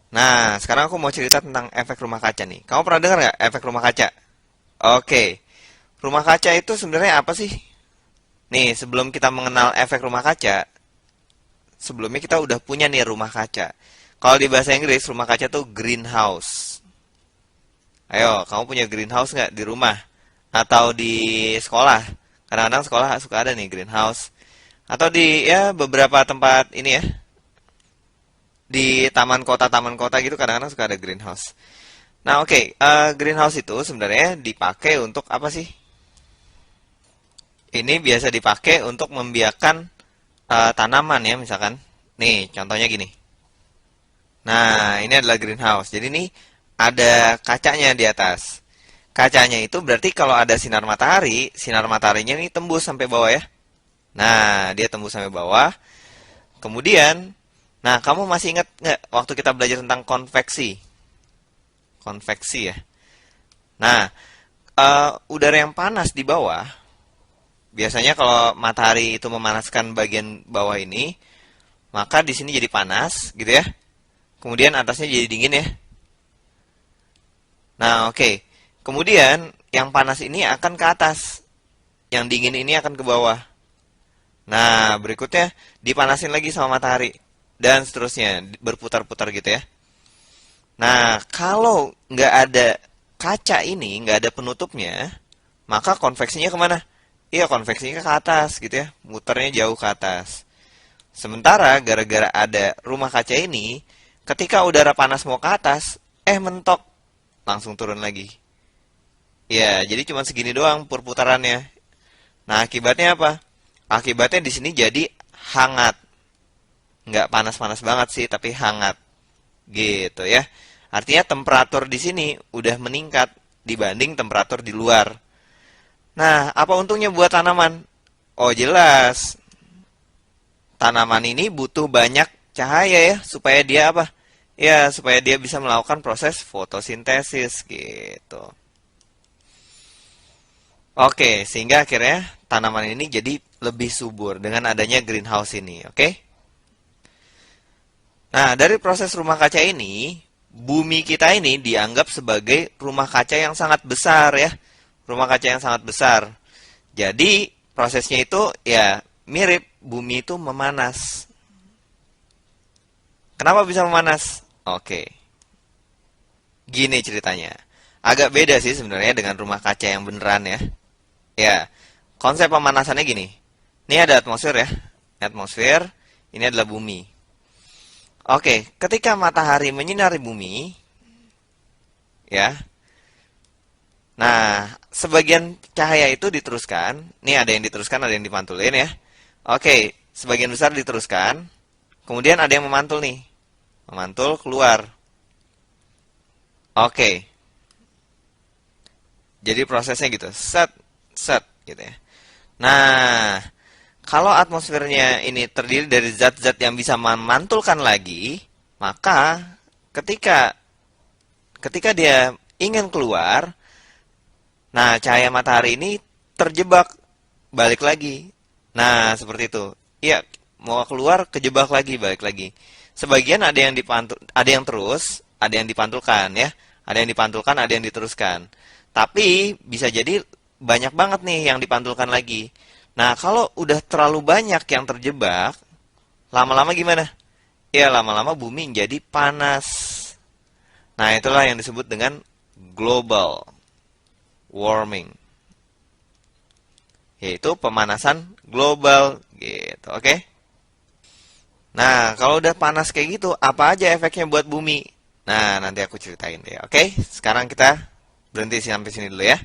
Nah, sekarang aku mau cerita tentang efek rumah kaca nih. Kamu pernah dengar nggak efek rumah kaca? Oke, rumah kaca itu sebenarnya apa sih? Nih, sebelum kita mengenal efek rumah kaca, sebelumnya kita udah punya nih rumah kaca. Kalau di bahasa Inggris, rumah kaca tuh greenhouse. Ayo, kamu punya greenhouse nggak di rumah? Atau di sekolah? Kadang-kadang sekolah suka ada nih greenhouse. Atau di ya beberapa tempat ini ya, di taman kota gitu kadang-kadang suka ada greenhouse. Nah, oke, greenhouse itu sebenarnya dipakai untuk apa sih? Ini biasa dipakai untuk membiarkan tanaman ya, misalkan. Nih, contohnya gini. Nah, ini adalah greenhouse. Jadi ini ada kacanya di atas. Kacanya itu berarti kalau ada sinar mataharinya ini tembus sampai bawah ya. Nah, dia tembus sampai bawah. Kemudian, nah kamu masih ingat nggak waktu kita belajar tentang konveksi? Konveksi ya. Nah, udara yang panas di bawah, biasanya kalau matahari itu memanaskan bagian bawah ini, maka di sini jadi panas, gitu ya. Kemudian atasnya jadi dingin ya. Nah, oke. Kemudian yang panas ini akan ke atas, yang dingin ini akan ke bawah. Nah, berikutnya dipanasin lagi sama matahari dan seterusnya berputar-putar gitu ya. Nah, kalau nggak ada kaca ini, nggak ada penutupnya, maka konveksinya kemana? Iya, konveksinya ke atas gitu ya, muternya jauh ke atas. Sementara gara-gara ada rumah kaca ini, ketika udara panas mau ke atas, mentok, langsung turun lagi. Ya, jadi cuma segini doang perputarannya. Nah, akibatnya apa? Akibatnya di sini jadi hangat. Nggak panas-panas banget sih, tapi hangat. Gitu ya. Artinya temperatur di sini udah meningkat dibanding temperatur di luar. Nah, apa untungnya buat tanaman? Oh, jelas. Tanaman ini butuh banyak cahaya ya, supaya dia apa? Ya, supaya dia bisa melakukan proses fotosintesis gitu. Oke, sehingga akhirnya tanaman ini jadi lebih subur dengan adanya greenhouse ini, oke? Nah, dari proses rumah kaca ini, bumi kita ini dianggap sebagai rumah kaca yang sangat besar ya. Rumah kaca yang sangat besar. Jadi, prosesnya itu ya mirip bumi itu memanas. Kenapa bisa memanas? Oke, gini ceritanya. Agak beda sih sebenarnya dengan rumah kaca yang beneran ya. Ya, konsep pemanasannya gini. Ini ada atmosfer ya. Atmosfer, ini adalah bumi. Oke, ketika matahari menyinari bumi, ya. Nah, sebagian cahaya itu diteruskan. Nih ada yang diteruskan, ada yang dipantulin ya. Oke, sebagian besar diteruskan. Kemudian ada yang memantul nih. Memantul keluar. Oke, jadi prosesnya gitu. Set, set gitu ya. Nah, kalau atmosfernya ini terdiri dari zat-zat yang bisa memantulkan lagi, maka ketika ketika dia ingin keluar, nah cahaya matahari ini terjebak balik lagi. Nah, seperti itu. Iya, mau keluar kejebak lagi, balik lagi. Sebagian ada yang dipantul, ada yang terus, ada yang dipantulkan ya. Ada yang dipantulkan, ada yang diteruskan. Tapi bisa jadi banyak banget nih yang dipantulkan lagi. Nah, kalau udah terlalu banyak yang terjebak, lama-lama gimana? Ya, lama-lama bumi jadi panas. Nah, itulah yang disebut dengan global warming, yaitu pemanasan global gitu, oke? Nah, kalau udah panas kayak gitu, apa aja efeknya buat bumi? Nah, nanti aku ceritain deh, oke? Sekarang kita berhenti sampai sini dulu ya.